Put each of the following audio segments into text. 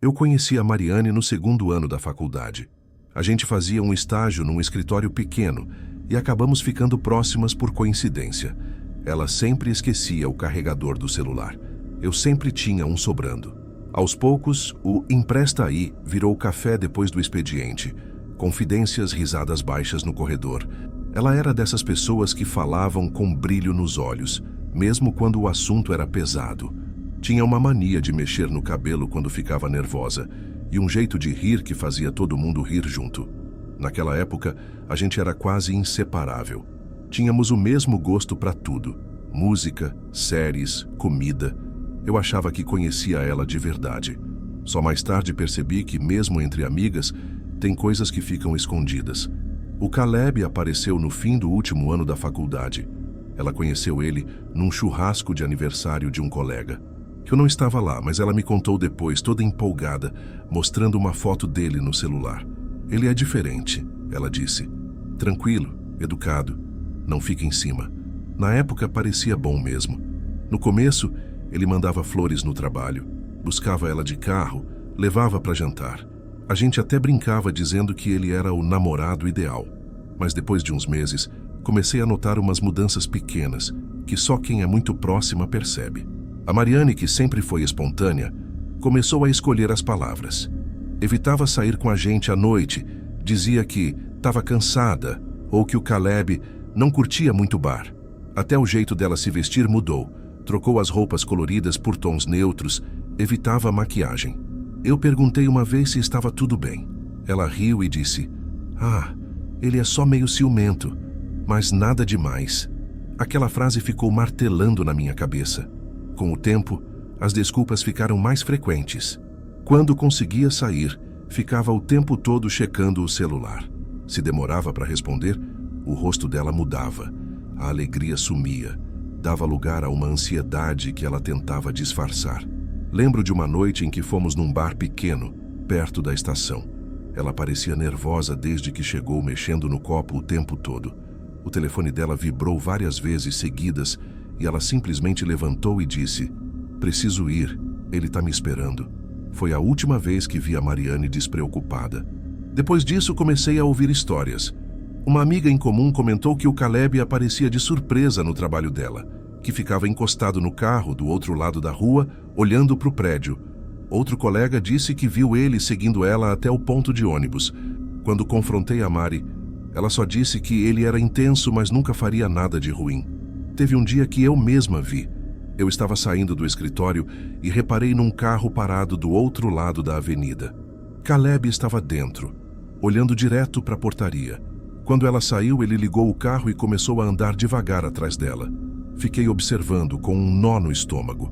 Eu conheci a Mariane no segundo ano da faculdade. A gente fazia um estágio num escritório pequeno e acabamos ficando próximas por coincidência. Ela sempre esquecia o carregador do celular. Eu sempre tinha um sobrando. Aos poucos, o "empresta aí" virou café depois do expediente. Confidências, risadas baixas no corredor. Ela era dessas pessoas que falavam com brilho nos olhos, mesmo quando o assunto era pesado. Tinha uma mania de mexer no cabelo quando ficava nervosa e um jeito de rir que fazia todo mundo rir junto. Naquela época, a gente era quase inseparável. Tínhamos o mesmo gosto para tudo: música, séries, comida. Eu achava que conhecia ela de verdade. Só mais tarde percebi que, mesmo entre amigas, tem coisas que ficam escondidas. O Caleb apareceu no fim do último ano da faculdade. Ela conheceu ele num churrasco de aniversário de um colega. Eu não estava lá, mas ela me contou depois, toda empolgada, mostrando uma foto dele no celular. Ele é diferente, ela disse. Tranquilo, educado, não fica em cima. Na época parecia bom mesmo. No começo, ele mandava flores no trabalho, buscava ela de carro, levava para jantar. A gente até brincava dizendo que ele era o namorado ideal. Mas depois de uns meses, comecei a notar umas mudanças pequenas, que só quem é muito próxima percebe. A Mariane, que sempre foi espontânea, começou a escolher as palavras. Evitava sair com a gente à noite, dizia que estava cansada ou que o Caleb não curtia muito bar. Até o jeito dela se vestir mudou, trocou as roupas coloridas por tons neutros, evitava a maquiagem. Eu perguntei uma vez se estava tudo bem. Ela riu e disse: "Ah, ele é só meio ciumento, mas nada demais." Aquela frase ficou martelando na minha cabeça. Com o tempo, as desculpas ficaram mais frequentes. Quando conseguia sair, ficava o tempo todo checando o celular. Se demorava para responder, o rosto dela mudava. A alegria sumia. Dava lugar a uma ansiedade que ela tentava disfarçar. Lembro de uma noite em que fomos num bar pequeno, perto da estação. Ela parecia nervosa desde que chegou, mexendo no copo o tempo todo. O telefone dela vibrou várias vezes seguidas e ela simplesmente levantou e disse: "Preciso ir, ele está me esperando." Foi a última vez que vi a Mariane despreocupada. Depois disso, comecei a ouvir histórias. Uma amiga em comum comentou que o Caleb aparecia de surpresa no trabalho dela, que ficava encostado no carro do outro lado da rua, olhando para o prédio. Outro colega disse que viu ele seguindo ela até o ponto de ônibus. Quando confrontei a Mari, ela só disse que ele era intenso, mas nunca faria nada de ruim. Teve um dia que eu mesma vi. Eu estava saindo do escritório e reparei num carro parado do outro lado da avenida. Caleb estava dentro, olhando direto para a portaria. Quando ela saiu, ele ligou o carro e começou a andar devagar atrás dela. Fiquei observando com um nó no estômago.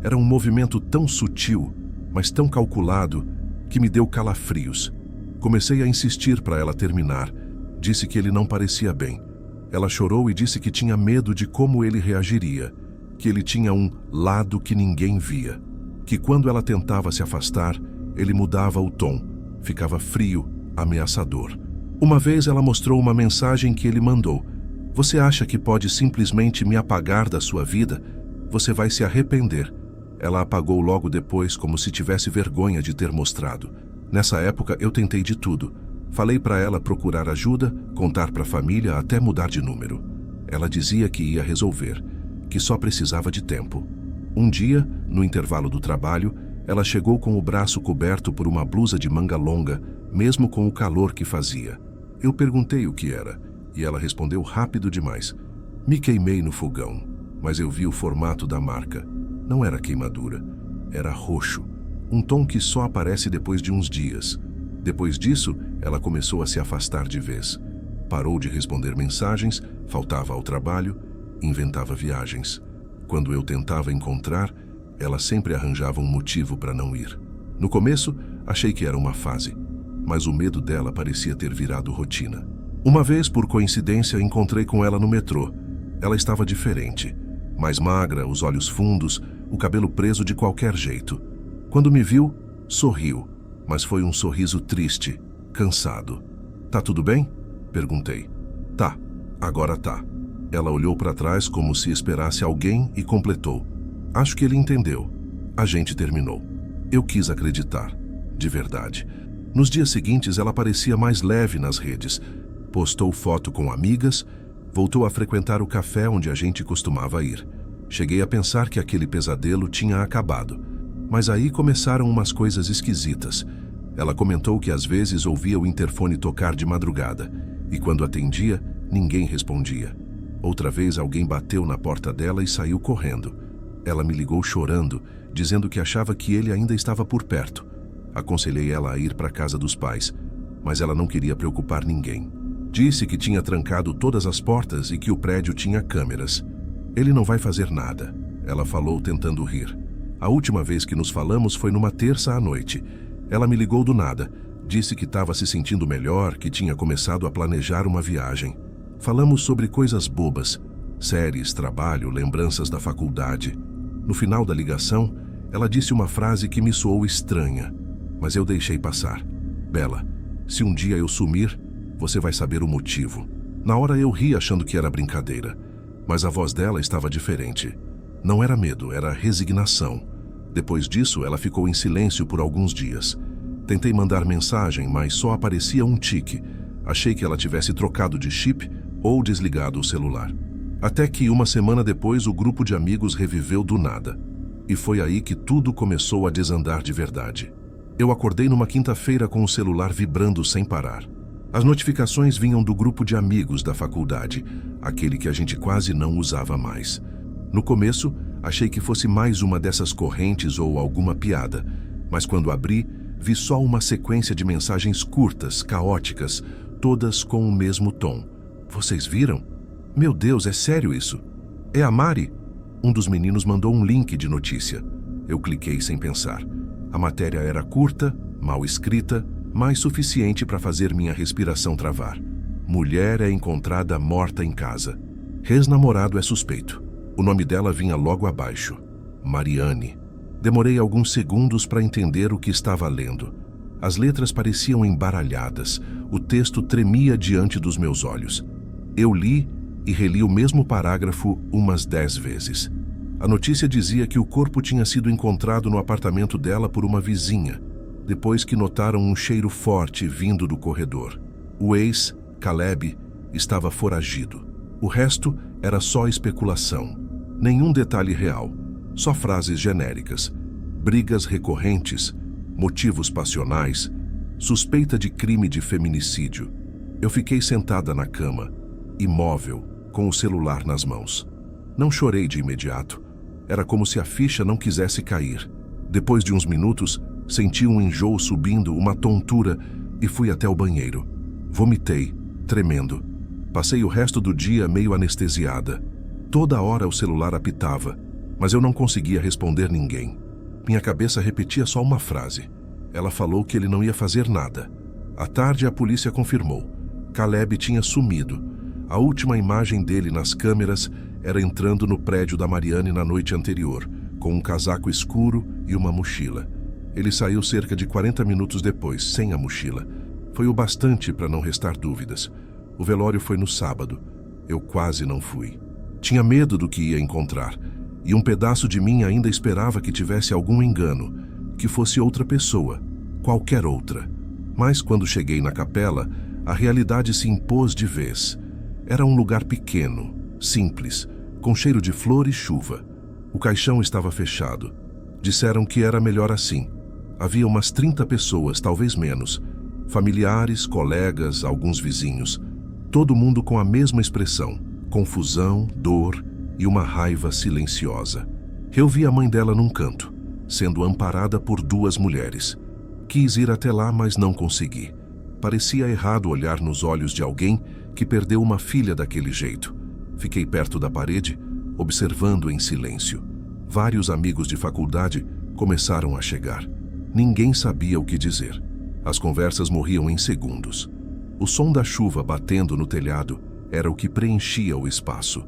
Era um movimento tão sutil, mas tão calculado, que me deu calafrios. Comecei a insistir para ela terminar. Disse que ele não parecia bem. Ela chorou e disse que tinha medo de como ele reagiria, que ele tinha um lado que ninguém via, que quando ela tentava se afastar, ele mudava o tom, ficava frio, ameaçador. Uma vez ela mostrou uma mensagem que ele mandou: "Você acha que pode simplesmente me apagar da sua vida? Você vai se arrepender." Ela apagou logo depois, como se tivesse vergonha de ter mostrado. Nessa época, eu tentei de tudo. Falei para ela procurar ajuda, contar para a família, até mudar de número. Ela dizia que ia resolver, que só precisava de tempo. Um dia, no intervalo do trabalho, ela chegou com o braço coberto por uma blusa de manga longa, mesmo com o calor que fazia. Eu perguntei o que era, e ela respondeu rápido demais: "Me queimei no fogão." Mas eu vi o formato da marca. Não era queimadura, era roxo, um tom que só aparece depois de uns dias. Depois disso, ela começou a se afastar de vez. Parou de responder mensagens, faltava ao trabalho, inventava viagens. Quando eu tentava encontrar, ela sempre arranjava um motivo para não ir. No começo, achei que era uma fase, mas o medo dela parecia ter virado rotina. Uma vez, por coincidência, encontrei com ela no metrô. Ela estava diferente, mais magra, os olhos fundos, o cabelo preso de qualquer jeito. Quando me viu, sorriu, mas foi um sorriso triste, cansado. "Tá tudo bem?" perguntei. "Tá, agora tá." Ela olhou para trás como se esperasse alguém e completou: "Acho que ele entendeu." A gente terminou. Eu quis acreditar. de verdade. Nos dias seguintes, ela parecia mais leve nas redes. Postou foto com amigas, voltou a frequentar o café onde a gente costumava ir. Cheguei a pensar que aquele pesadelo tinha acabado. Mas aí começaram umas coisas esquisitas. Ela comentou que às vezes ouvia o interfone tocar de madrugada, e quando atendia, ninguém respondia. Outra vez alguém bateu na porta dela e saiu correndo. Ela me ligou chorando, dizendo que achava que ele ainda estava por perto. Aconselhei ela a ir para a casa dos pais, mas ela não queria preocupar ninguém. Disse que tinha trancado todas as portas e que o prédio tinha câmeras. Ele não vai fazer nada, ela falou tentando rir. A última vez que nos falamos foi numa terça à noite. Ela me ligou do nada, disse que estava se sentindo melhor, que tinha começado a planejar uma viagem. Falamos sobre coisas bobas, séries, trabalho, lembranças da faculdade. No final da ligação, ela disse uma frase que me soou estranha, mas eu deixei passar. Bela, se um dia eu sumir, você vai saber o motivo. Na hora eu ri achando que era brincadeira, mas a voz dela estava diferente. Não era medo, era resignação. Depois disso, ela ficou em silêncio por alguns dias. Tentei mandar mensagem, mas só aparecia um tique. Achei que ela tivesse trocado de chip ou desligado o celular. Até que uma semana depois, o grupo de amigos reviveu do nada. E foi aí que tudo começou a desandar de verdade. Eu acordei numa quinta-feira com o celular vibrando sem parar. As notificações vinham do grupo de amigos da faculdade, aquele que a gente quase não usava mais. No começo, achei que fosse mais uma dessas correntes ou alguma piada, mas quando abri, vi só uma sequência de mensagens curtas, caóticas, todas com o mesmo tom. Vocês viram? Meu Deus, é sério isso? É a Mari? Um dos meninos mandou um link de notícia. Eu cliquei sem pensar. A matéria era curta, mal escrita, mas suficiente para fazer minha respiração travar. Mulher é encontrada morta em casa. Ex-namorado é suspeito. O nome dela vinha logo abaixo. Mariane. Demorei alguns segundos para entender o que estava lendo. As letras pareciam embaralhadas. O texto tremia diante dos meus olhos. Eu li e reli o mesmo parágrafo umas 10 vezes. A notícia dizia que o corpo tinha sido encontrado no apartamento dela por uma vizinha, depois que notaram um cheiro forte vindo do corredor. O ex, Caleb, estava foragido. O resto era só especulação. Nenhum detalhe real, só frases genéricas. Brigas recorrentes, motivos passionais, suspeita de crime de feminicídio. Eu fiquei sentada na cama, imóvel, com o celular nas mãos. Não chorei de imediato. Era como se a ficha não quisesse cair. Depois de uns minutos, senti um enjoo subindo, uma tontura, e fui até o banheiro. Vomitei, tremendo. Passei o resto do dia meio anestesiada. Toda hora o celular apitava, mas eu não conseguia responder ninguém. Minha cabeça repetia só uma frase. Ela falou que ele não ia fazer nada. À tarde, a polícia confirmou. Caleb tinha sumido. A última imagem dele nas câmeras era entrando no prédio da Mariane na noite anterior, com um casaco escuro e uma mochila. Ele saiu cerca de 40 minutos depois, sem a mochila. Foi o bastante para não restar dúvidas. O velório foi no sábado. Eu quase não fui. Tinha medo do que ia encontrar, e um pedaço de mim ainda esperava que tivesse algum engano, que fosse outra pessoa, qualquer outra. Mas quando cheguei na capela, a realidade se impôs de vez. Era um lugar pequeno, simples, com cheiro de flor e chuva. O caixão estava fechado. Disseram que era melhor assim. Havia umas 30 pessoas, talvez menos. Familiares, colegas, alguns vizinhos. Todo mundo com a mesma expressão. Confusão, dor e uma raiva silenciosa. Eu vi a mãe dela num canto, sendo amparada por 2 mulheres. Quis ir até lá, mas não consegui. Parecia errado olhar nos olhos de alguém que perdeu uma filha daquele jeito. Fiquei perto da parede, observando em silêncio. Vários amigos de faculdade começaram a chegar. Ninguém sabia o que dizer. As conversas morriam em segundos. O som da chuva batendo no telhado era o que preenchia o espaço.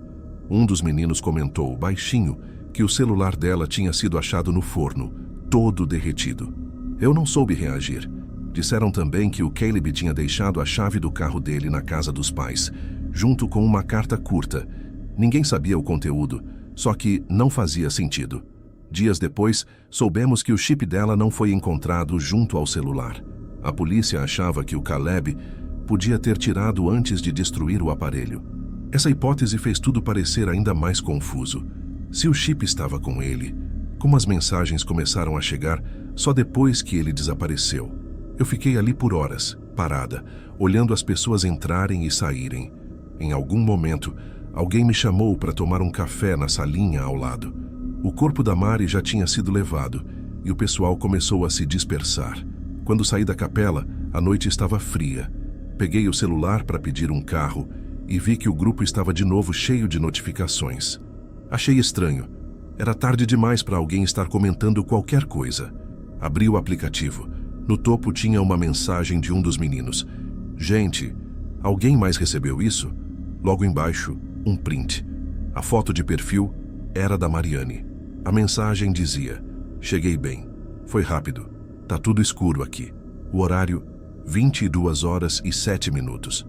Um dos meninos comentou, baixinho, que o celular dela tinha sido achado no forno, todo derretido. Eu não soube reagir. Disseram também que o Caleb tinha deixado a chave do carro dele na casa dos pais, junto com uma carta curta. Ninguém sabia o conteúdo, só que não fazia sentido. Dias depois, soubemos que o chip dela não foi encontrado junto ao celular. A polícia achava que o Caleb podia ter tirado antes de destruir o aparelho. Essa hipótese fez tudo parecer ainda mais confuso. Se o chip estava com ele, como as mensagens começaram a chegar só depois que ele desapareceu? Eu fiquei ali por horas, parada, olhando as pessoas entrarem e saírem. Em algum momento, alguém me chamou para tomar um café na salinha ao lado. O corpo da Mari já tinha sido levado e o pessoal começou a se dispersar. Quando saí da capela, a noite estava fria. Peguei o celular para pedir um carro e vi que o grupo estava de novo cheio de notificações. Achei estranho. Era tarde demais para alguém estar comentando qualquer coisa. Abri o aplicativo. No topo tinha uma mensagem de um dos meninos. Gente, alguém mais recebeu isso? Logo embaixo, um print. A foto de perfil era da Mariane. A mensagem dizia: cheguei bem. Foi rápido. Tá tudo escuro aqui. O horário, 22h07.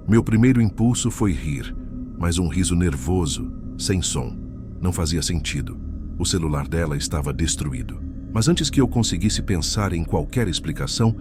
Meu primeiro impulso foi rir, mas um riso nervoso, sem som. Não fazia sentido. O celular dela estava destruído. Mas antes que eu conseguisse pensar em qualquer explicação,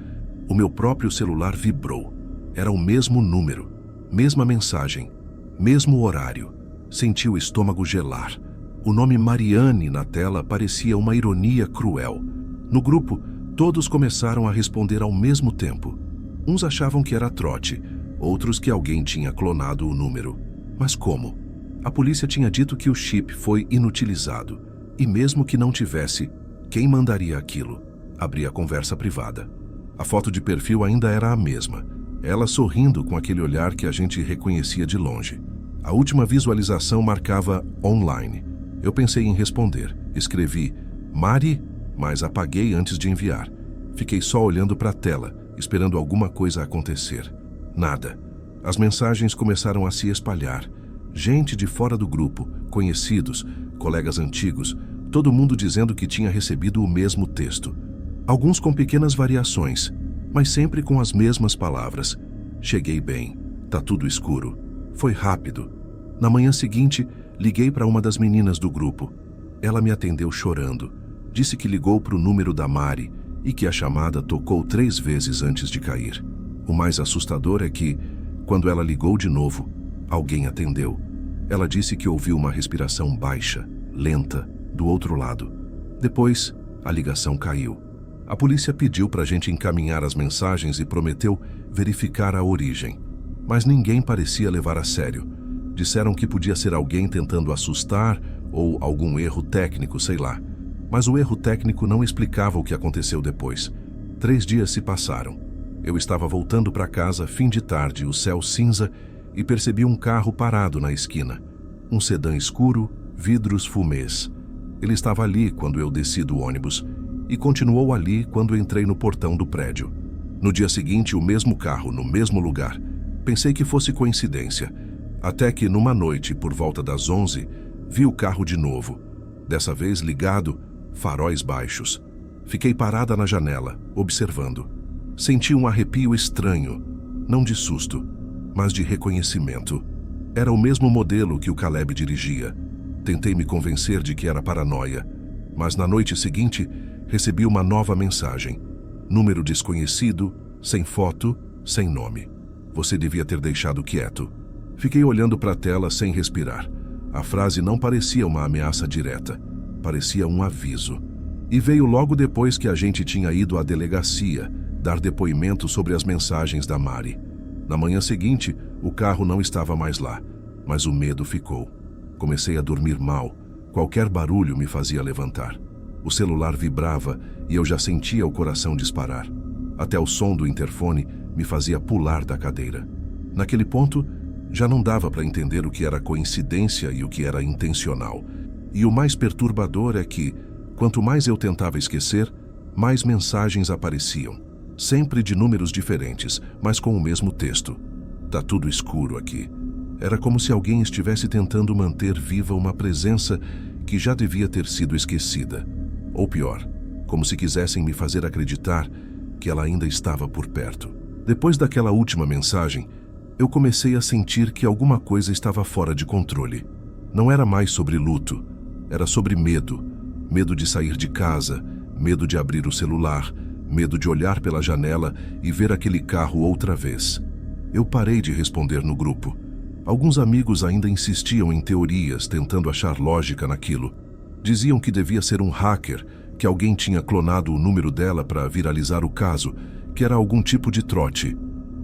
o meu próprio celular vibrou. Era o mesmo número, mesma mensagem, mesmo horário. Senti o estômago gelar. O nome Mariane na tela parecia uma ironia cruel. No grupo, todos começaram a responder ao mesmo tempo. Uns achavam que era trote, outros que alguém tinha clonado o número. Mas como? A polícia tinha dito que o chip foi inutilizado. E mesmo que não tivesse, quem mandaria aquilo? Abri a conversa privada. A foto de perfil ainda era a mesma. Ela sorrindo com aquele olhar que a gente reconhecia de longe. A última visualização marcava online. Eu pensei em responder. Escrevi Mari, mas apaguei antes de enviar. Fiquei só olhando para a tela, esperando alguma coisa acontecer. Nada. As mensagens começaram a se espalhar. Gente de fora do grupo, conhecidos, colegas antigos, todo mundo dizendo que tinha recebido o mesmo texto. Alguns com pequenas variações, mas sempre com as mesmas palavras. Cheguei bem. Tá tudo escuro. Foi rápido. Na manhã seguinte, liguei para uma das meninas do grupo. Ela me atendeu chorando. Disse que ligou para o número da Mari e que a chamada tocou 3 vezes antes de cair. O mais assustador é que, quando ela ligou de novo, alguém atendeu. Ela disse que ouviu uma respiração baixa, lenta, do outro lado. Depois, a ligação caiu. A polícia pediu para a gente encaminhar as mensagens e prometeu verificar a origem. Mas ninguém parecia levar a sério. Disseram que podia ser alguém tentando assustar ou algum erro técnico, sei lá. Mas o erro técnico não explicava o que aconteceu depois. 3 dias se passaram. Eu estava voltando para casa, fim de tarde, o céu cinza, e percebi um carro parado na esquina. Um sedã escuro, vidros fumês. Ele estava ali quando eu desci do ônibus e continuou ali quando entrei no portão do prédio. No dia seguinte, o mesmo carro, no mesmo lugar. Pensei que fosse coincidência, até que numa noite, por volta das 11, vi o carro de novo. Dessa vez ligado, faróis baixos. Fiquei parada na janela, observando. Senti um arrepio estranho, não de susto, mas de reconhecimento. Era o mesmo modelo que o Caleb dirigia. Tentei me convencer de que era paranoia, mas na noite seguinte recebi uma nova mensagem. Número desconhecido, sem foto, sem nome. Você devia ter deixado quieto. Fiquei olhando para a tela sem respirar. A frase não parecia uma ameaça direta. Parecia um aviso. E veio logo depois que a gente tinha ido à delegacia dar depoimento sobre as mensagens da Mari. Na manhã seguinte, o carro não estava mais lá, mas o medo ficou. Comecei a dormir mal. Qualquer barulho me fazia levantar. O celular vibrava e eu já sentia o coração disparar. Até o som do interfone me fazia pular da cadeira. Naquele ponto, já não dava para entender o que era coincidência e o que era intencional. E o mais perturbador é que, quanto mais eu tentava esquecer, mais mensagens apareciam. Sempre de números diferentes, mas com o mesmo texto. Tá tudo escuro aqui. Era como se alguém estivesse tentando manter viva uma presença que já devia ter sido esquecida. Ou pior, como se quisessem me fazer acreditar que ela ainda estava por perto. Depois daquela última mensagem, eu comecei a sentir que alguma coisa estava fora de controle. Não era mais sobre luto, era sobre medo. Medo de sair de casa, medo de abrir o celular, medo de olhar pela janela e ver aquele carro outra vez. Eu parei de responder no grupo. Alguns amigos ainda insistiam em teorias, tentando achar lógica naquilo. Diziam que devia ser um hacker, que alguém tinha clonado o número dela para viralizar o caso, que era algum tipo de trote.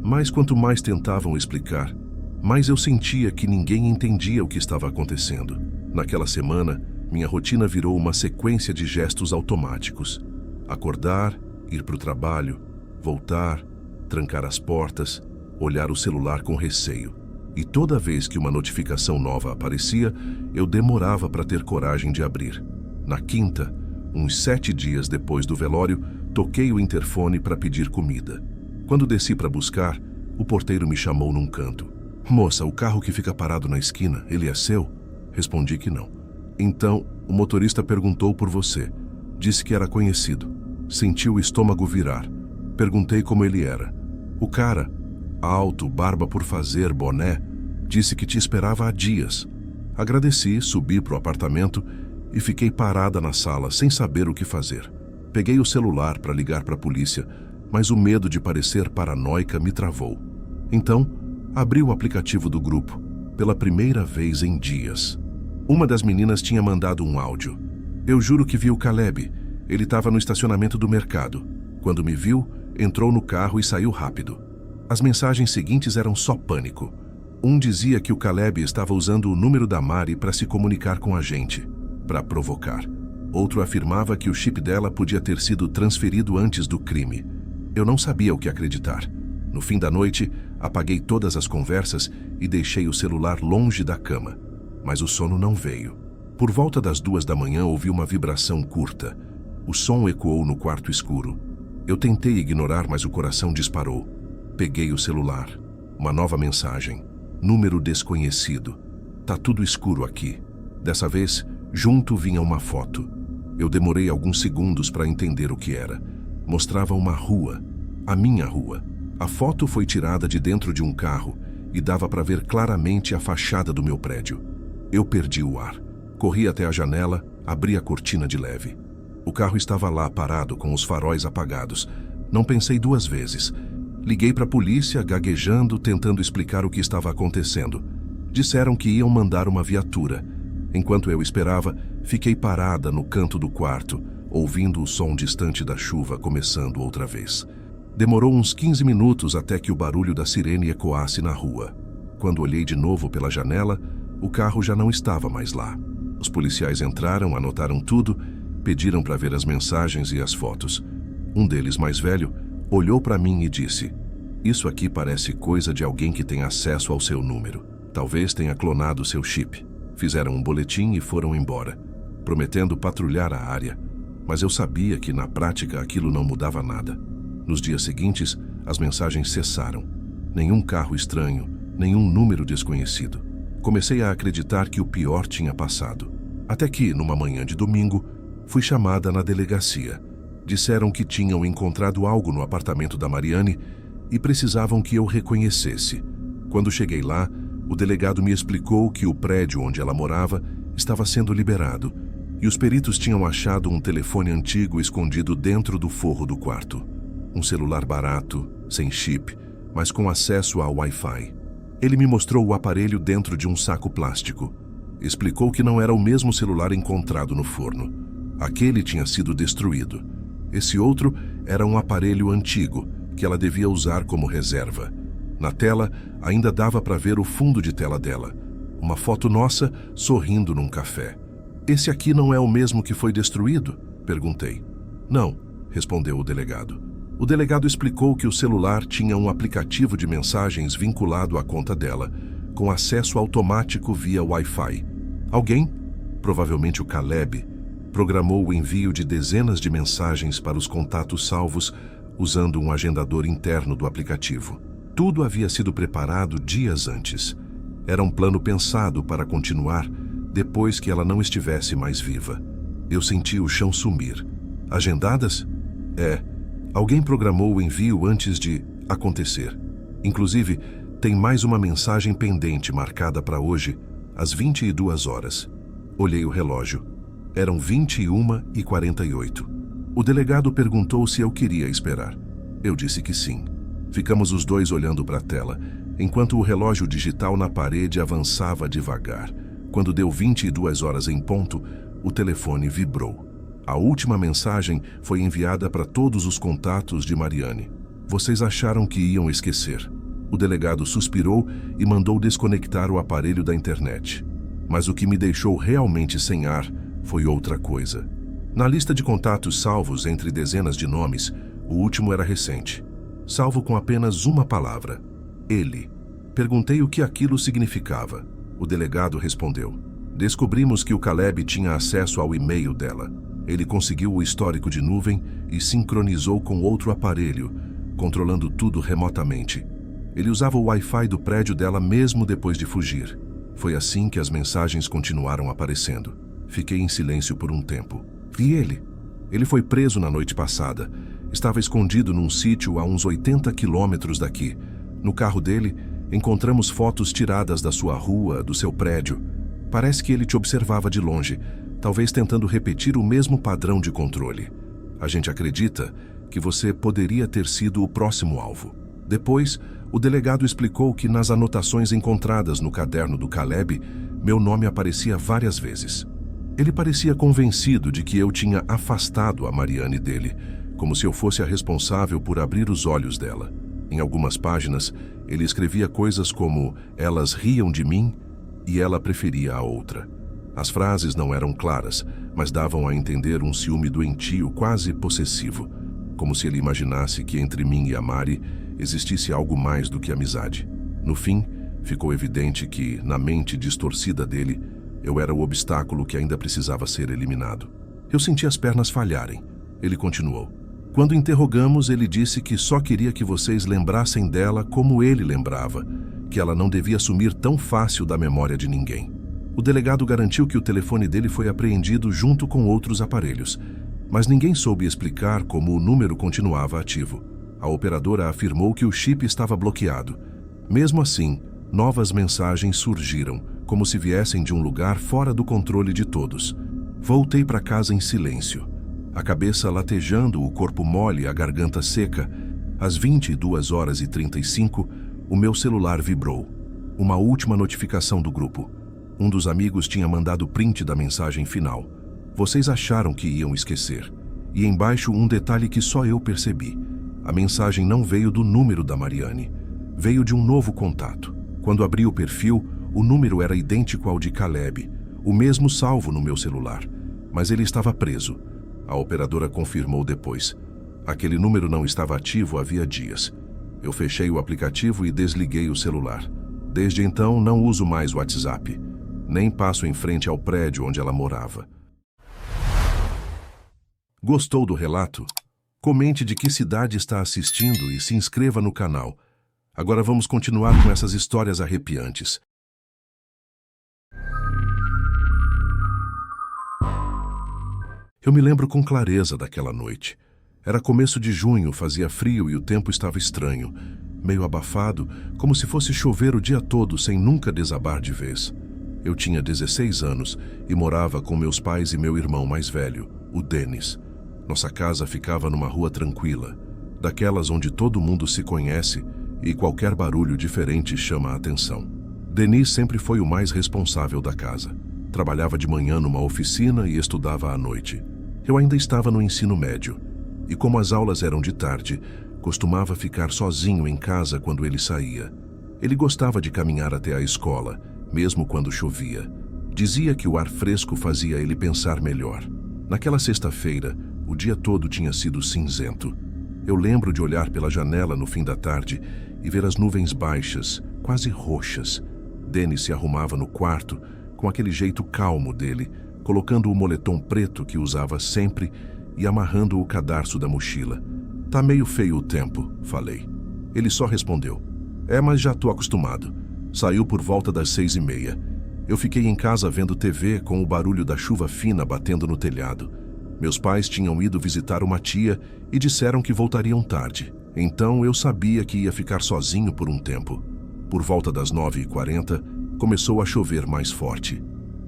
Mas quanto mais tentavam explicar, mais eu sentia que ninguém entendia o que estava acontecendo. Naquela semana, minha rotina virou uma sequência de gestos automáticos. Acordar, ir para o trabalho, voltar, trancar as portas, olhar o celular com receio. E toda vez que uma notificação nova aparecia, eu demorava para ter coragem de abrir. Na quinta, uns 7 dias depois do velório, toquei o interfone para pedir comida. Quando desci para buscar, o porteiro me chamou num canto. "Moça, o carro que fica parado na esquina, ele é seu?" Respondi que não. "Então, o motorista perguntou por você. Disse que era conhecido. Senti o estômago virar. Perguntei como ele era. O cara, alto, barba por fazer, boné, disse que te esperava há dias. Agradeci, subi pro apartamento e fiquei parada na sala sem saber o que fazer. Peguei o celular para ligar para a polícia, mas o medo de parecer paranoica me travou. Então, abri o aplicativo do grupo, pela primeira vez em dias. Uma das meninas tinha mandado um áudio. "Eu juro que vi o Caleb. Ele estava no estacionamento do mercado. Quando me viu, entrou no carro e saiu rápido." As mensagens seguintes eram só pânico. Um dizia que o Caleb estava usando o número da Mari para se comunicar com a gente, para provocar. Outro afirmava que o chip dela podia ter sido transferido antes do crime. Eu não sabia o que acreditar. No fim da noite, apaguei todas as conversas e deixei o celular longe da cama. Mas o sono não veio. Por volta das 2 da manhã, ouvi uma vibração curta. O som ecoou no quarto escuro. Eu tentei ignorar, mas o coração disparou. Peguei o celular. Uma nova mensagem. Número desconhecido. "Tá tudo escuro aqui." Dessa vez, junto vinha uma foto. Eu demorei alguns segundos para entender o que era. Mostrava uma rua. A minha rua. A foto foi tirada de dentro de um carro e dava para ver claramente a fachada do meu prédio. Eu perdi o ar. Corri até a janela, abri a cortina de leve. O carro estava lá parado com os faróis apagados. Não pensei 2 vezes. Liguei para a polícia, gaguejando, tentando explicar o que estava acontecendo. Disseram que iam mandar uma viatura. Enquanto eu esperava, fiquei parada no canto do quarto, ouvindo o som distante da chuva começando outra vez. Demorou uns 15 minutos até que o barulho da sirene ecoasse na rua. Quando olhei de novo pela janela, o carro já não estava mais lá. Os policiais entraram, anotaram tudo, pediram para ver as mensagens e as fotos. Um deles, mais velho, olhou para mim e disse: "Isso aqui parece coisa de alguém que tem acesso ao seu número. Talvez tenha clonado seu chip." Fizeram um boletim e foram embora, prometendo patrulhar a área. Mas eu sabia que, na prática, aquilo não mudava nada. Nos dias seguintes, as mensagens cessaram. Nenhum carro estranho, nenhum número desconhecido. Comecei a acreditar que o pior tinha passado. Até que, numa manhã de domingo, fui chamada na delegacia. Disseram que tinham encontrado algo no apartamento da Mariane e precisavam que eu reconhecesse. Quando cheguei lá, o delegado me explicou que o prédio onde ela morava estava sendo liberado e os peritos tinham achado um telefone antigo escondido dentro do forro do quarto. Um celular barato, sem chip, mas com acesso ao Wi-Fi. Ele me mostrou o aparelho dentro de um saco plástico. Explicou que não era o mesmo celular encontrado no forno. Aquele tinha sido destruído. Esse outro era um aparelho antigo que ela devia usar como reserva. Na tela, ainda dava para ver o fundo de tela dela. Uma foto nossa sorrindo num café. "Esse aqui não é o mesmo que foi destruído?" perguntei. "Não", respondeu o delegado. O delegado explicou que o celular tinha um aplicativo de mensagens vinculado à conta dela, com acesso automático via Wi-Fi. Alguém, provavelmente o Caleb, programou o envio de dezenas de mensagens para os contatos salvos usando um agendador interno do aplicativo. Tudo havia sido preparado dias antes. Era um plano pensado para continuar depois que ela não estivesse mais viva. Eu senti o chão sumir. Agendadas? Alguém programou o envio antes de acontecer. Inclusive, tem mais uma mensagem pendente marcada para hoje, às 22 horas. Olhei o relógio. Eram 21h48. O delegado perguntou se eu queria esperar. Eu disse que sim. Ficamos os dois olhando para a tela, enquanto o relógio digital na parede avançava devagar. Quando deu 22 horas em ponto, o telefone vibrou. A última mensagem foi enviada para todos os contatos de Mariane. Vocês acharam que iam esquecer. O delegado suspirou e mandou desconectar o aparelho da internet. Mas o que me deixou realmente sem ar foi outra coisa. Na lista de contatos salvos entre dezenas de nomes, o último era recente. Salvo com apenas uma palavra: ele. Perguntei o que aquilo significava. O delegado respondeu: descobrimos que o Caleb tinha acesso ao e-mail dela. Ele conseguiu o histórico de nuvem e sincronizou com outro aparelho, controlando tudo remotamente. Ele usava o Wi-Fi do prédio dela mesmo depois de fugir. Foi assim que as mensagens continuaram aparecendo. Fiquei em silêncio por um tempo. E ele? Ele foi preso na noite passada. Estava escondido num sítio a uns 80 quilômetros daqui. No carro dele, encontramos fotos tiradas da sua rua, do seu prédio. Parece que ele te observava de longe, talvez tentando repetir o mesmo padrão de controle. A gente acredita que você poderia ter sido o próximo alvo. Depois, o delegado explicou que nas anotações encontradas no caderno do Caleb, meu nome aparecia várias vezes. Ele parecia convencido de que eu tinha afastado a Mariane dele, como se eu fosse a responsável por abrir os olhos dela. Em algumas páginas, ele escrevia coisas como "elas riam de mim" e "ela preferia a outra". As frases não eram claras, mas davam a entender um ciúme doentio, quase possessivo, como se ele imaginasse que entre mim e a Mari existisse algo mais do que amizade. No fim, ficou evidente que, na mente distorcida dele, eu era o obstáculo que ainda precisava ser eliminado. Eu senti as pernas falharem. Ele continuou: quando interrogamos, ele disse que só queria que vocês lembrassem dela como ele lembrava, que ela não devia sumir tão fácil da memória de ninguém. O delegado garantiu que o telefone dele foi apreendido junto com outros aparelhos, mas ninguém soube explicar como o número continuava ativo. A operadora afirmou que o chip estava bloqueado. Mesmo assim, novas mensagens surgiram, como se viessem de um lugar fora do controle de todos. Voltei para casa em silêncio, a cabeça latejando, o corpo mole, a garganta seca. Às 22h35, o meu celular vibrou. Uma última notificação do grupo. Um dos amigos tinha mandado print da mensagem final. Vocês acharam que iam esquecer. E embaixo um detalhe que só eu percebi. A mensagem não veio do número da Mariane. Veio de um novo contato. Quando abri o perfil, o número era idêntico ao de Caleb, o mesmo salvo no meu celular. Mas ele estava preso. A operadora confirmou depois. Aquele número não estava ativo havia dias. Eu fechei o aplicativo e desliguei o celular. Desde então, não uso mais o WhatsApp. Nem passo em frente ao prédio onde ela morava. Gostou do relato? Comente de que cidade está assistindo e se inscreva no canal. Agora vamos continuar com essas histórias arrepiantes. Eu me lembro com clareza daquela noite. Era começo de junho, fazia frio e o tempo estava estranho, meio abafado, como se fosse chover o dia todo sem nunca desabar de vez. Eu tinha 16 anos e morava com meus pais e meu irmão mais velho, o Denis. Nossa casa ficava numa rua tranquila, daquelas onde todo mundo se conhece e qualquer barulho diferente chama a atenção. Denis sempre foi o mais responsável da casa. Trabalhava de manhã numa oficina e estudava à noite. Eu ainda estava no ensino médio, e como as aulas eram de tarde, costumava ficar sozinho em casa quando ele saía. Ele gostava de caminhar até a escola, mesmo quando chovia. Dizia que o ar fresco fazia ele pensar melhor. Naquela sexta-feira, o dia todo tinha sido cinzento. Eu lembro de olhar pela janela no fim da tarde e ver as nuvens baixas, quase roxas. Denis se arrumava no quarto, com aquele jeito calmo dele, colocando o moletom preto que usava sempre e amarrando o cadarço da mochila. "Tá meio feio o tempo", falei. Ele só respondeu: "É, mas já tô acostumado." Saiu por volta das 6h30. Eu fiquei em casa vendo TV com o barulho da chuva fina batendo no telhado. Meus pais tinham ido visitar uma tia e disseram que voltariam tarde. Então eu sabia que ia ficar sozinho por um tempo. Por volta das 9h40, começou a chover mais forte.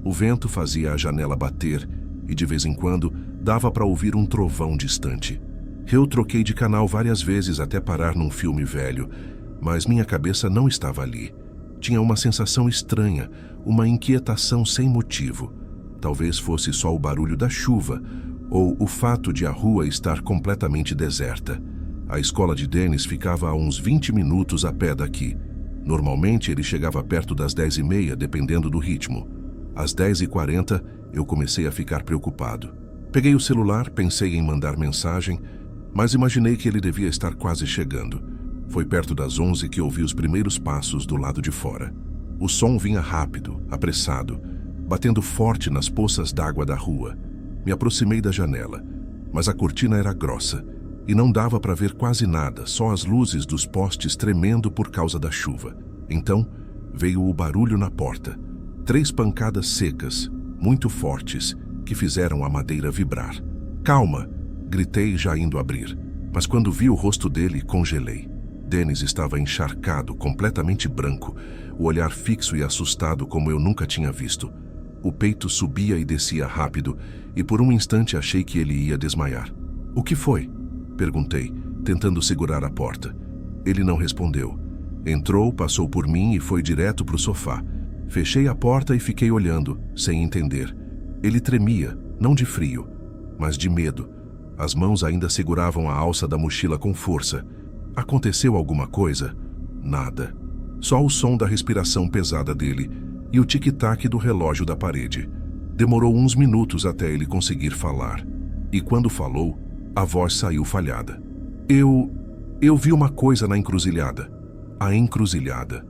O vento fazia a janela bater e de vez em quando dava para ouvir um trovão distante. Eu troquei de canal várias vezes até parar num filme velho, mas minha cabeça não estava ali. Tinha uma sensação estranha, uma inquietação sem motivo. Talvez fosse só o barulho da chuva ou o fato de a rua estar completamente deserta. A escola de Dennis ficava a uns 20 minutos a pé daqui. Normalmente ele chegava perto das 10h30, dependendo do ritmo. Às 10h40 eu comecei a ficar preocupado. Peguei o celular, pensei em mandar mensagem, mas imaginei que ele devia estar quase chegando. Foi perto das 11 que ouvi os primeiros passos do lado de fora. O som vinha rápido, apressado, batendo forte nas poças d'água da rua. Me aproximei da janela, mas a cortina era grossa e não dava para ver quase nada, só as luzes dos postes tremendo por causa da chuva. Então, veio o barulho na porta. 3 pancadas secas, muito fortes, que fizeram a madeira vibrar. "Calma!" gritei, já indo abrir. Mas quando vi o rosto dele, congelei. Dennis estava encharcado, completamente branco, o olhar fixo e assustado como eu nunca tinha visto. O peito subia e descia rápido, e por um instante achei que ele ia desmaiar. "O que foi?" perguntei, tentando segurar a porta. Ele não respondeu. Entrou, passou por mim e foi direto para o sofá. Fechei a porta e fiquei olhando, sem entender. Ele tremia, não de frio, mas de medo. As mãos ainda seguravam a alça da mochila com força. Aconteceu alguma coisa? Nada. Só o som da respiração pesada dele e o tic-tac do relógio da parede. Demorou uns minutos até ele conseguir falar. E quando falou, a voz saiu falhada. Eu vi uma coisa na encruzilhada. A encruzilhada.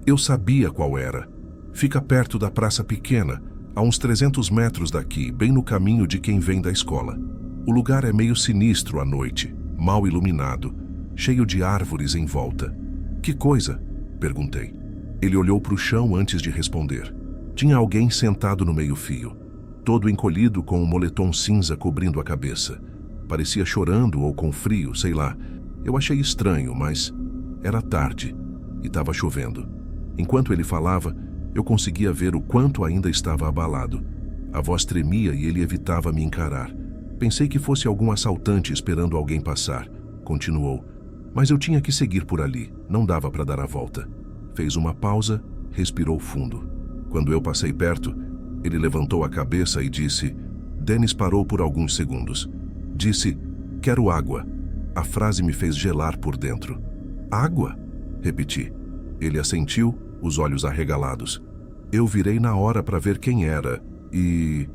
Eu sabia qual era. Fica perto da praça pequena, a uns 300 metros daqui, bem no caminho de quem vem da escola. O lugar é meio sinistro à noite, mal iluminado, cheio de árvores em volta. "Que coisa?" perguntei. Ele olhou para o chão antes de responder. Tinha alguém sentado no meio-fio, todo encolhido com um moletom cinza cobrindo a cabeça. Parecia chorando ou com frio, sei lá. Eu achei estranho, mas era tarde e estava chovendo. Enquanto ele falava, eu conseguia ver o quanto ainda estava abalado. A voz tremia e ele evitava me encarar. Pensei que fosse algum assaltante esperando alguém passar. Continuou. Mas eu tinha que seguir por ali, não dava para dar a volta. Fez uma pausa, respirou fundo. Quando eu passei perto, ele levantou a cabeça e disse... Dennis parou por alguns segundos. Disse, "Quero água." A frase me fez gelar por dentro. "Água?" repeti. Ele assentiu, os olhos arregalados. Eu virei na hora para ver quem era e...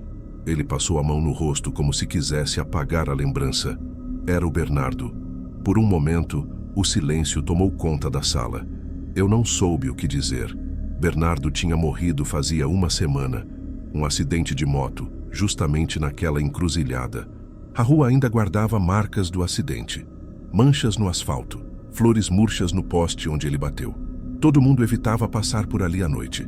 Ele passou a mão no rosto como se quisesse apagar a lembrança. Era o Bernardo. Por um momento, o silêncio tomou conta da sala. Eu não soube o que dizer. Bernardo tinha morrido fazia uma semana. Um acidente de moto, justamente naquela encruzilhada. A rua ainda guardava marcas do acidente. Manchas no asfalto, flores murchas no poste onde ele bateu. Todo mundo evitava passar por ali à noite.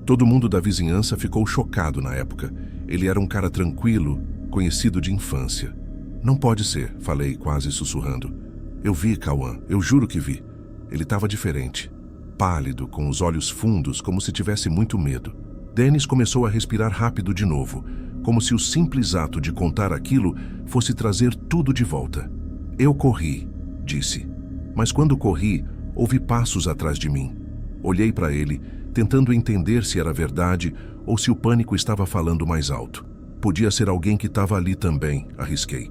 Todo mundo da vizinhança ficou chocado na época. Ele era um cara tranquilo, conhecido de infância. "Não pode ser", falei, quase sussurrando. "Eu vi, Cauã, eu juro que vi." Ele estava diferente. Pálido, com os olhos fundos, como se tivesse muito medo. Dennis começou a respirar rápido de novo, como se o simples ato de contar aquilo fosse trazer tudo de volta. "Eu corri", disse. Mas quando corri, ouvi passos atrás de mim. Olhei para ele, tentando entender se era verdade ou se o pânico estava falando mais alto. Podia ser alguém que estava ali também, arrisquei.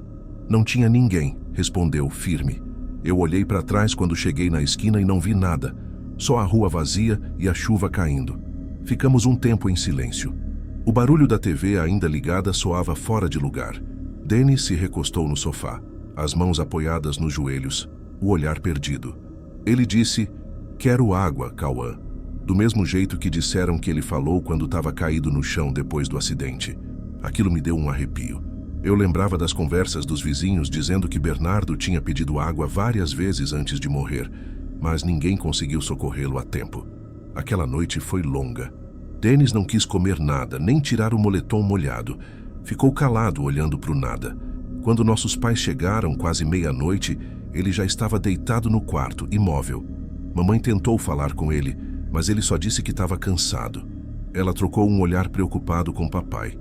"Não tinha ninguém", respondeu, firme. Eu olhei para trás quando cheguei na esquina e não vi nada, só a rua vazia e a chuva caindo. Ficamos um tempo em silêncio. O barulho da TV ainda ligada soava fora de lugar. Dennis se recostou no sofá, as mãos apoiadas nos joelhos, o olhar perdido. Ele disse, "Quero água, Cauã." Do mesmo jeito que disseram que ele falou quando estava caído no chão depois do acidente. Aquilo me deu um arrepio. Eu lembrava das conversas dos vizinhos dizendo que Bernardo tinha pedido água várias vezes antes de morrer, mas ninguém conseguiu socorrê-lo a tempo. Aquela noite foi longa. Dennis não quis comer nada, nem tirar o moletom molhado. Ficou calado olhando para o nada. Quando nossos pais chegaram, quase meia-noite, ele já estava deitado no quarto, imóvel. Mamãe tentou falar com ele, mas ele só disse que estava cansado. Ela trocou um olhar preocupado com papai.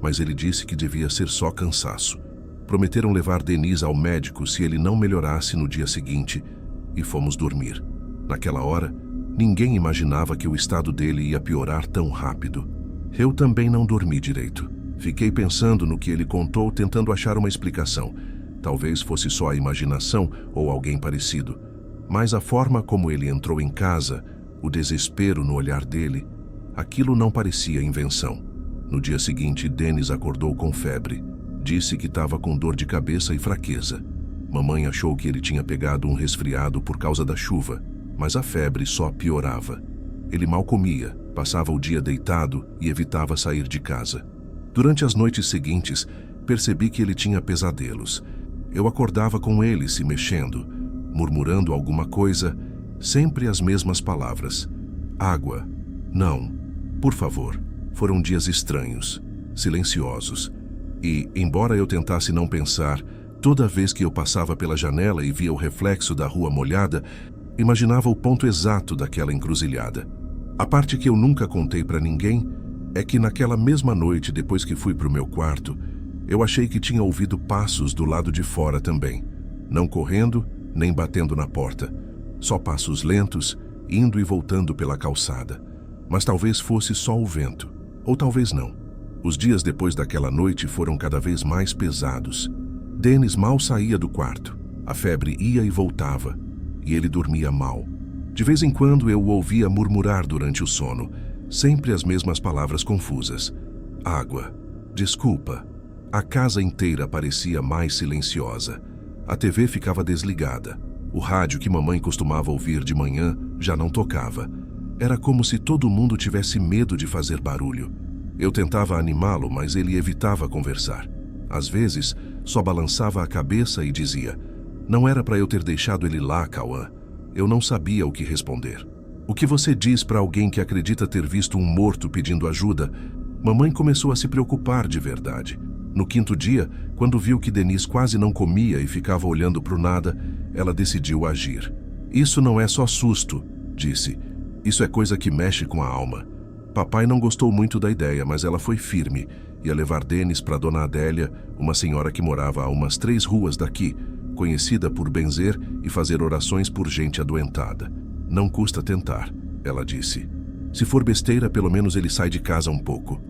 mas ele disse que devia ser só cansaço. Prometeram levar Denis ao médico se ele não melhorasse no dia seguinte, e fomos dormir. Naquela hora, ninguém imaginava que o estado dele ia piorar tão rápido. Eu também não dormi direito. Fiquei pensando no que ele contou, tentando achar uma explicação. Talvez fosse só a imaginação ou alguém parecido. Mas a forma como ele entrou em casa, o desespero no olhar dele, aquilo não parecia invenção. No dia seguinte, Denis acordou com febre. Disse que estava com dor de cabeça e fraqueza. Mamãe achou que ele tinha pegado um resfriado por causa da chuva, mas a febre só piorava. Ele mal comia, passava o dia deitado e evitava sair de casa. Durante as noites seguintes, percebi que ele tinha pesadelos. Eu acordava com ele se mexendo, murmurando alguma coisa, sempre as mesmas palavras. Água. Não. Por favor. Foram dias estranhos, silenciosos. E, embora eu tentasse não pensar, toda vez que eu passava pela janela e via o reflexo da rua molhada, imaginava o ponto exato daquela encruzilhada. A parte que eu nunca contei para ninguém é que naquela mesma noite, depois que fui para o meu quarto, eu achei que tinha ouvido passos do lado de fora também. Não correndo, nem batendo na porta. Só passos lentos, indo e voltando pela calçada. Mas talvez fosse só o vento. Ou talvez não. Os dias depois daquela noite foram cada vez mais pesados. Denis mal saía do quarto. A febre ia e voltava. E ele dormia mal. De vez em quando eu o ouvia murmurar durante o sono. Sempre as mesmas palavras confusas. Água. Desculpa. A casa inteira parecia mais silenciosa. A TV ficava desligada. O rádio que mamãe costumava ouvir de manhã já não tocava. Era como se todo mundo tivesse medo de fazer barulho. Eu tentava animá-lo, mas ele evitava conversar. Às vezes, só balançava a cabeça e dizia: "Não era para eu ter deixado ele lá, Cauã." Eu não sabia o que responder. O que você diz para alguém que acredita ter visto um morto pedindo ajuda? Mamãe começou a se preocupar de verdade. No quinto dia, quando viu que Denis quase não comia e ficava olhando para o nada, ela decidiu agir. "Isso não é só susto", disse. "Isso é coisa que mexe com a alma." Papai não gostou muito da ideia, mas ela foi firme. Ia levar Denis para Dona Adélia, uma senhora que morava a umas 3 ruas daqui, conhecida por benzer e fazer orações por gente adoentada. "Não custa tentar", ela disse. "Se for besteira, pelo menos ele sai de casa um pouco."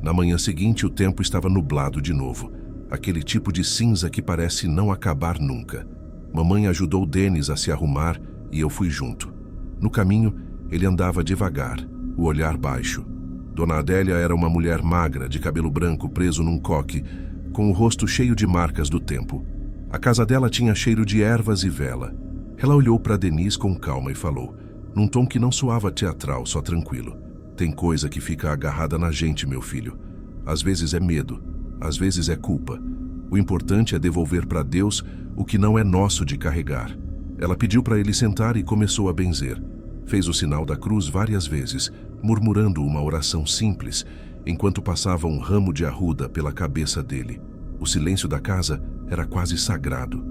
Na manhã seguinte, o tempo estava nublado de novo. Aquele tipo de cinza que parece não acabar nunca. Mamãe ajudou Denis a se arrumar e eu fui junto. No caminho, ele andava devagar, o olhar baixo. Dona Adélia era uma mulher magra, de cabelo branco preso num coque, com o rosto cheio de marcas do tempo. A casa dela tinha cheiro de ervas e vela. Ela olhou para Denis com calma e falou, num tom que não soava teatral, só tranquilo: "Tem coisa que fica agarrada na gente, meu filho. Às vezes é medo, às vezes é culpa. O importante é devolver para Deus o que não é nosso de carregar." Ela pediu para ele sentar e começou a benzer. Fez o sinal da cruz várias vezes, murmurando uma oração simples, enquanto passava um ramo de arruda pela cabeça dele. O silêncio da casa era quase sagrado.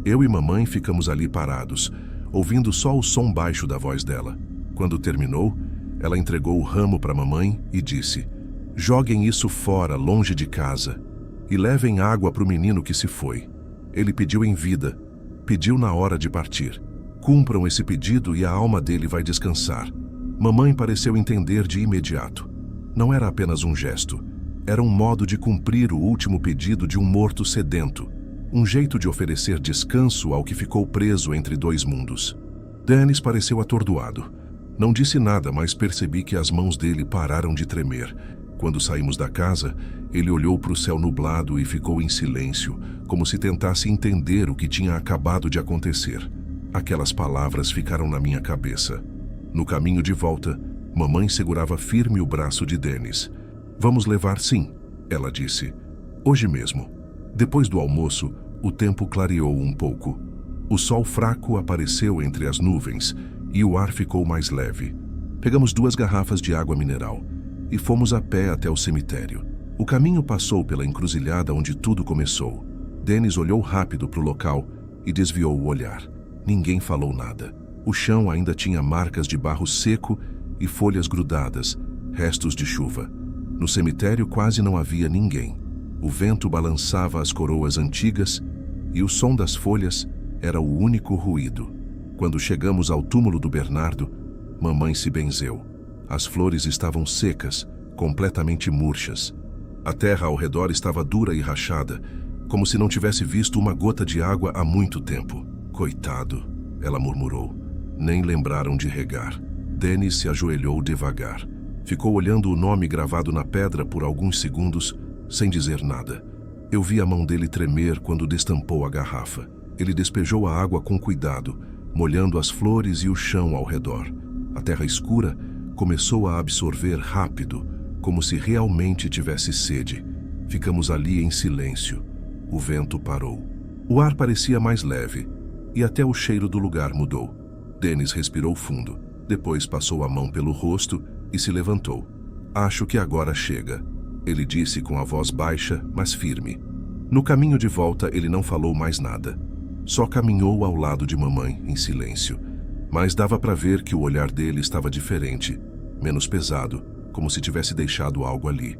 Eu e mamãe ficamos ali parados, ouvindo só o som baixo da voz dela. Quando terminou, ela entregou o ramo para mamãe e disse: "Joguem isso fora, longe de casa, e levem água para o menino que se foi. Ele pediu em vida, pediu na hora de partir. Cumpram esse pedido e a alma dele vai descansar." Mamãe pareceu entender de imediato. Não era apenas um gesto. Era um modo de cumprir o último pedido de um morto sedento. Um jeito de oferecer descanso ao que ficou preso entre 2 mundos. Denis pareceu atordoado. Não disse nada, mas percebi que as mãos dele pararam de tremer. Quando saímos da casa, ele olhou para o céu nublado e ficou em silêncio, como se tentasse entender o que tinha acabado de acontecer. Aquelas palavras ficaram na minha cabeça. No caminho de volta, mamãe segurava firme o braço de Denis. "Vamos levar sim", ela disse. "Hoje mesmo." Depois do almoço, o tempo clareou um pouco. O sol fraco apareceu entre as nuvens e o ar ficou mais leve. Pegamos 2 garrafas de água mineral e fomos a pé até o cemitério. O caminho passou pela encruzilhada onde tudo começou. Denis olhou rápido para o local e desviou o olhar. Ninguém falou nada. O chão ainda tinha marcas de barro seco e folhas grudadas, restos de chuva. No cemitério quase não havia ninguém. O vento balançava as coroas antigas e o som das folhas era o único ruído. Quando chegamos ao túmulo do Bernardo, mamãe se benzeu. As flores estavam secas, completamente murchas. A terra ao redor estava dura e rachada, como se não tivesse visto uma gota de água há muito tempo. Coitado, ela murmurou. Nem lembraram de regar. Dennis se ajoelhou devagar. Ficou olhando o nome gravado na pedra por alguns segundos, sem dizer nada. Eu vi a mão dele tremer quando destampou a garrafa. Ele despejou a água com cuidado, molhando as flores e o chão ao redor. A terra escura começou a absorver rápido, como se realmente tivesse sede. Ficamos ali em silêncio. O vento parou. O ar parecia mais leve, e até o cheiro do lugar mudou. Dennis respirou fundo, depois passou a mão pelo rosto e se levantou. Acho que agora chega, ele disse com a voz baixa, mas firme. No caminho de volta ele não falou mais nada. Só caminhou ao lado de mamãe, em silêncio. Mas dava para ver que o olhar dele estava diferente, menos pesado, como se tivesse deixado algo ali.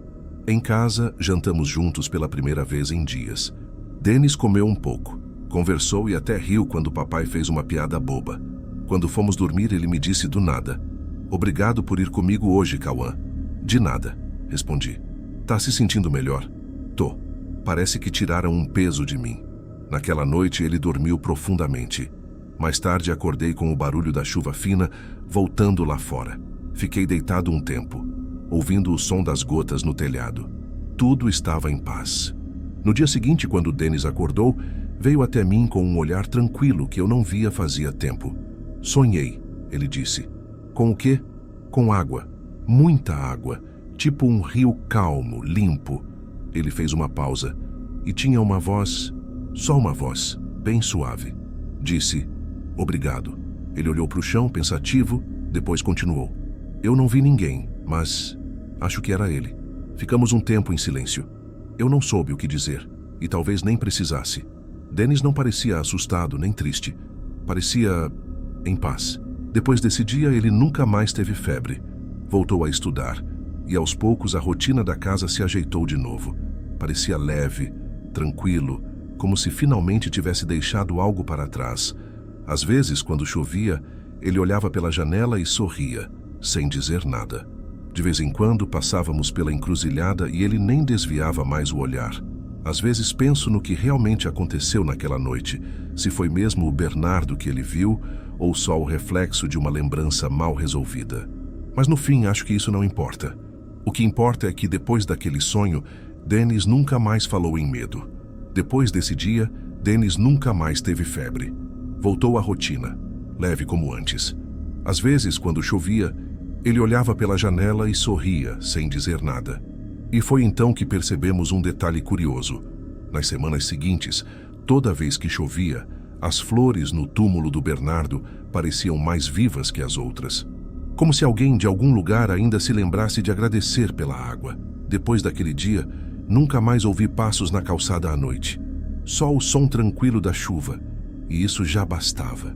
Em casa, jantamos juntos pela primeira vez em dias. Dennis comeu um pouco, conversou e até riu quando papai fez uma piada boba. Quando fomos dormir, ele me disse do nada: "Obrigado por ir comigo hoje, Cauã." "De nada", respondi. "Tá se sentindo melhor?" "Tô. Parece que tiraram um peso de mim." Naquela noite ele dormiu profundamente. Mais tarde acordei com o barulho da chuva fina voltando lá fora. Fiquei deitado um tempo, ouvindo o som das gotas no telhado. Tudo estava em paz. No dia seguinte, quando Dennis acordou, veio até mim com um olhar tranquilo que eu não via fazia tempo. "Sonhei", ele disse. "Com o quê?" "Com água. Muita água. Tipo um rio calmo, limpo." Ele fez uma pausa e tinha uma voz, só uma voz, bem suave. Disse: "Obrigado." Ele olhou para o chão, pensativo, depois continuou: "Eu não vi ninguém, mas acho que era ele." Ficamos um tempo em silêncio. Eu não soube o que dizer, e talvez nem precisasse. Dennis não parecia assustado nem triste. Parecia em paz. Depois desse dia, ele nunca mais teve febre. Voltou a estudar, e aos poucos a rotina da casa se ajeitou de novo. Parecia leve, tranquilo, como se finalmente tivesse deixado algo para trás. Às vezes, quando chovia, ele olhava pela janela e sorria, sem dizer nada. De vez em quando passávamos pela encruzilhada e ele nem desviava mais o olhar. Às vezes penso no que realmente aconteceu naquela noite, se foi mesmo o Bernardo que ele viu ou só o reflexo de uma lembrança mal resolvida. Mas no fim acho que isso não importa. O que importa é que depois daquele sonho, Dennis nunca mais falou em medo. Depois desse dia, Dennis nunca mais teve febre. Voltou à rotina, leve como antes. Às vezes, quando chovia, ele olhava pela janela e sorria, sem dizer nada. E foi então que percebemos um detalhe curioso. Nas semanas seguintes, toda vez que chovia, as flores no túmulo do Bernardo pareciam mais vivas que as outras. Como se alguém de algum lugar ainda se lembrasse de agradecer pela água. Depois daquele dia, nunca mais ouvi passos na calçada à noite. Só o som tranquilo da chuva, e isso já bastava.